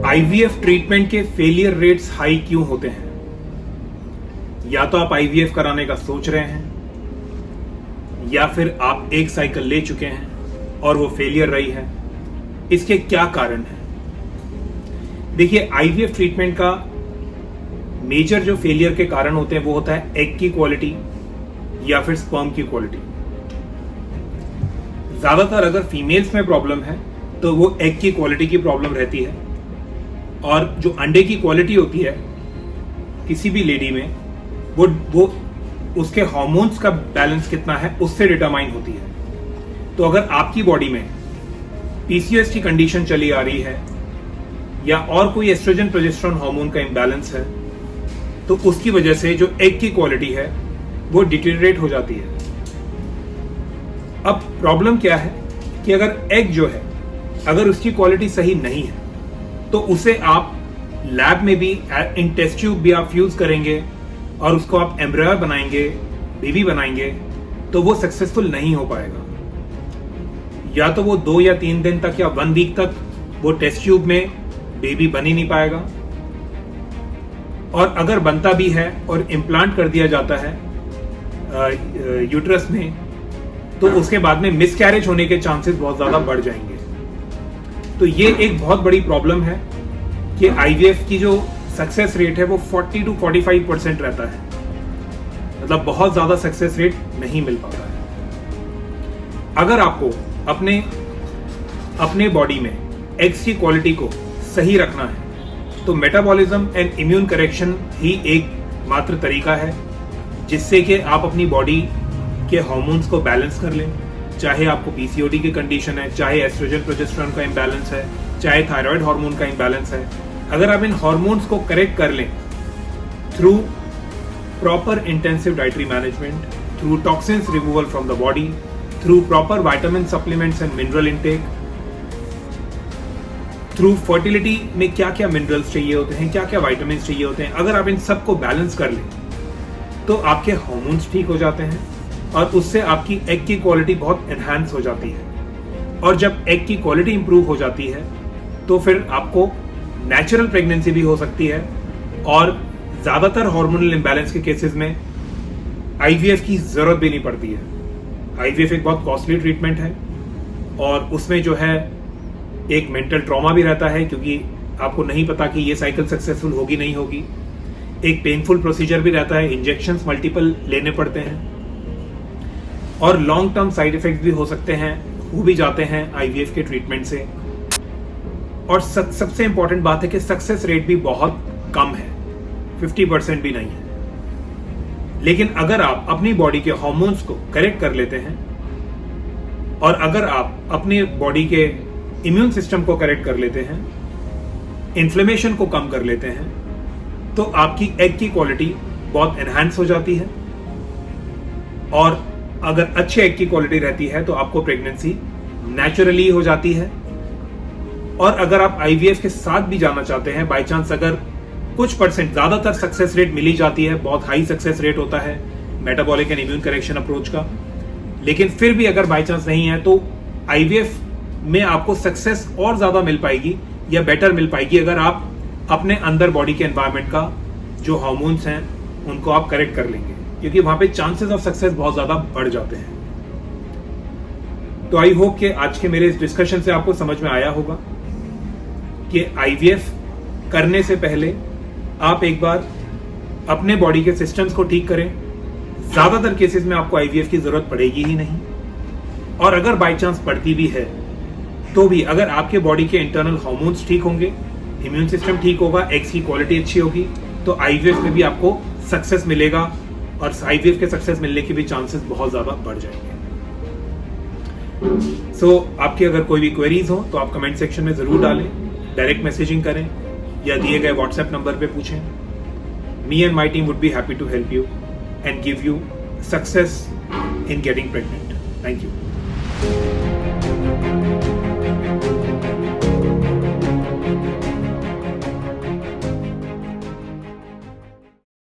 IVF treatment के failure rates high क्यों होते हैं? या तो आप आईवीएफ कराने का सोच रहे हैं, या फिर आप एक साइकिल ले चुके हैं और वो फेलियर रही है। इसके क्या कारण हैं? देखिए, आईवीएफ ट्रीटमेंट का मेजर जो फेलियर के कारण होते हैं वो होता है एग की क्वालिटी या फिर स्पर्म की क्वालिटी। ज्यादातर अगर फीमेल्स में प्रॉब्लम है तो वो एग की क्वालिटी की प्रॉब्लम रहती है, और जो अंडे की क्वालिटी होती है किसी भी लेडी में वो उसके हार्मोन्स का बैलेंस कितना है उससे डिटरमाइन होती है। तो अगर आपकी बॉडी में पीसीओएस की कंडीशन चली आ रही है या और कोई एस्ट्रोजन प्रोजेस्टेरोन हार्मोन का इंबैलेंस है तो उसकी वजह से जो एग की क्वालिटी है वो डिटेरियोरेट हो जाती है। अब प्रॉब्लम क्या है कि अगर एग जो है अगर उसकी क्वालिटी सही नहीं है तो उसे आप लैब में भी इन टेस्ट ट्यूब भी आप फ्यूज करेंगे और उसको आप एम्ब्रियो बनाएंगे, बेबी बनाएंगे, तो वो सक्सेसफुल नहीं हो पाएगा। या तो वो 2 या 3 दिन तक या 1 वीक तक वो टेस्ट ट्यूब में बेबी बन ही नहीं पाएगा, और अगर बनता भी है और इम्प्लांट कर दिया जाता है यूट्रस में तो उसके बाद में मिसकैरेज होने के चांसेस बहुत ज्यादा बढ़ जाएंगे। तो ये एक बहुत बड़ी प्रॉब्लम है कि आईवीएफ की जो सक्सेस रेट है वो 40 to 45% रहता है, मतलब बहुत ज्यादा सक्सेस रेट नहीं मिल पाता है। अगर आपको अपने बॉडी में एग्स की क्वालिटी को सही रखना है तो मेटाबॉलिज्म एंड इम्यून करेक्शन ही एक मात्र तरीका है जिससे कि आप अपनी बॉडी के हार्मोन्स को बैलेंस कर लें। चाहे आपको पीसीओडी की कंडीशन है, चाहे एस्ट्रोजन प्रोजेस्टेरोन का इम्बैलेंस है, चाहे थायराइड हार्मोन का इम्बैलेंस है, अगर आप इन हार्मोन्स को करेक्ट कर लें through proper intensive dietary management, through toxins removal from the body, through proper vitamin supplements and mineral intake, through fertility में क्या क्या मिनरल्स चाहिए होते हैं, क्या क्या विटामिन चाहिए होते हैं, अगर आप इन सबको बैलेंस कर लें तो आपके हार्मोन्स ठीक हो जाते हैं और उससे आपकी एग की क्वालिटी बहुत एनहांस हो जाती है। और जब एग की क्वालिटी इंप्रूव हो जाती है तो फिर आपको नेचुरल प्रेगनेंसी भी हो सकती है, और ज्यादातर हार्मोनल इंबैलेंस के केसेस में आईवीएफ की जरूरत भी नहीं पड़ती है। आईवीएफ एक बहुत कॉस्टली ट्रीटमेंट है और उसमें जो है एक मेंटल ट्रॉमा भी रहता है क्योंकि आपको नहीं पता कि ये साइकिल सक्सेसफुल होगी नहीं होगी। एक पेनफुल प्रोसीजर भी रहता है, इंजेक्शंस मल्टीपल लेने पड़ते हैं, और लॉन्ग टर्म साइड इफेक्ट्स भी हो सकते हैं, हो भी जाते हैं आईवीएफ के ट्रीटमेंट से। और सबसे इंपॉर्टेंट बात है कि सक्सेस रेट भी बहुत कम है, 50% भी नहीं है। लेकिन अगर आप अपनी बॉडी के हार्मोन्स को करेक्ट कर लेते हैं और अगर आप अपनी बॉडी के इम्यून सिस्टम को करेक्ट कर लेते हैं, इन्फ्लेमेशन को कम कर लेते हैं, तो आपकी एग की क्वालिटी बहुत एनहांस हो जाती है। और अगर अच्छे एग की क्वालिटी रहती है तो आपको प्रेगनेंसी नेचुरली हो जाती है। और अगर आप आईवीएफ के साथ भी जाना चाहते हैं, बाय चांस अगर कुछ परसेंट, ज्यादातर सक्सेस रेट मिली जाती है, बहुत हाई सक्सेस रेट होता है metabolic and immune correction approach का, लेकिन फिर भी अगर बाय चांस नहीं है तो आईवीएफ में आपको सक्सेस और ज्यादा मिल पाएगी या बेटर मिल पाएगी अगर आप अपने अंदर बॉडी के एनवायरनमेंट का जो हार्मोन्स हैं उनको आप करेक्ट कर लेंगे, क्योंकि वहां पे चांसेस ऑफ सक्सेस बहुत ज्यादा बढ़ जाते हैं। तो आई होप कि आज के मेरे इस डिस्कशन से आपको समझ में आया होगा कि आईवीएफ करने से पहले आप एक बार अपने बॉडी के सिस्टम्स को ठीक करें। ज्यादातर केसेस में आपको आईवीएफ की जरूरत पड़ेगी ही नहीं, और अगर बाय चांस पड़ती भी है तो भी अगर आपके बॉडी के इंटरनल हार्मोन्स ठीक होंगे, इम्यून सिस्टम ठीक होगा, एग्स की क्वालिटी अच्छी होगी, तो आईवीएफ में भी आपको सक्सेस मिलेगा, और आईवीएफ के सक्सेस मिलने के भी चांसेस बहुत ज्यादा बढ़ जाएंगे। आपकी अगर कोई भी क्वेरीज हो तो आप कमेंट सेक्शन में जरूर डालें, डायरेक्ट मैसेजिंग करें या दिए गए व्हाट्सएप नंबर पे पूछें। Me and my team would be happy to help you and give you success in getting pregnant. Thank you.